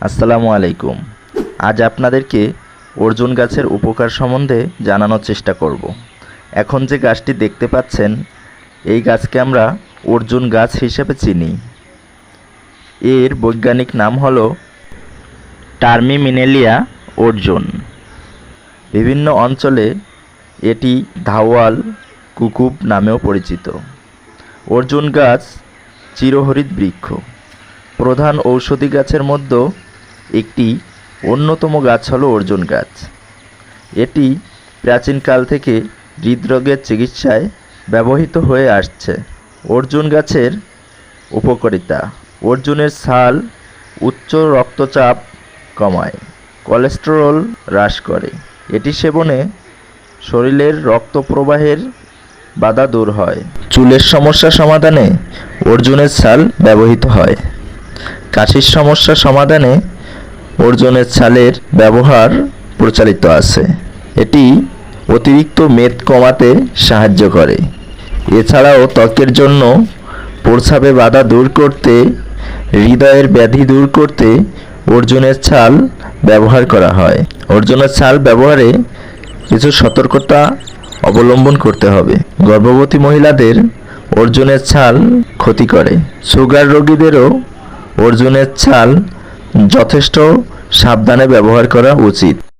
আসসালামু আলাইকুম। আজ আপনাদেরকে অর্জুন গাছের উপকার সম্বন্ধে জানানোর চেষ্টা করব। এখন যে গাছটি দেখতে পাচ্ছেন, এই গাছকে আমরা অর্জুন গাছ হিসেবে চিনি। এর বৈজ্ঞানিক নাম হলো টার্মিমিনেলিয়া অর্জুন। বিভিন্ন অঞ্চলে এটি ধাওয়াল কুকুব নামেও পরিচিত। অর্জুন গাছ চিরহরিৎ বৃক্ষ। প্রধান ঔষধি গাছের মধ্যে একটি অন্যতম গাছ হলো অর্জুন গাছ। এটি প্রাচীনকাল থেকে হৃদরোগের চিকিৎসায় ব্যবহৃত হয়ে আসছে। অর্জুন গাছের উপকারিতা: অর্জুনের ছাল উচ্চ রক্তচাপ কমায়, কোলেস্টেরল হ্রাস করে। এটি সেবনে শরীরের রক্ত প্রবাহের বাধা দূর হয়। চুলের সমস্যা সমাধানে অর্জুনের ছাল ব্যবহৃত হয়। কাশির সমস্যা সমাধানে অর্জুনের ছালের ব্যবহার প্রচলিত আছে। এটি অতিরিক্ত মেদ কমাতে সাহায্য করে। এছাড়াও ত্বকের জন্য প্রস্রাবে বাধা দূর করতে, হৃদয়ের ব্যাধি দূর করতে অর্জুনের ছাল ব্যবহার করা হয়। অর্জুনের ছাল ব্যবহারে কিছু সতর্কতা অবলম্বন করতে হবে। গর্ভবতী মহিলাদের অর্জুনের ছাল ক্ষতি করে। সুগার রোগীদেরও অর্জুনের ছাল যথেষ্ট সাবধানে ব্যবহার করা উচিত।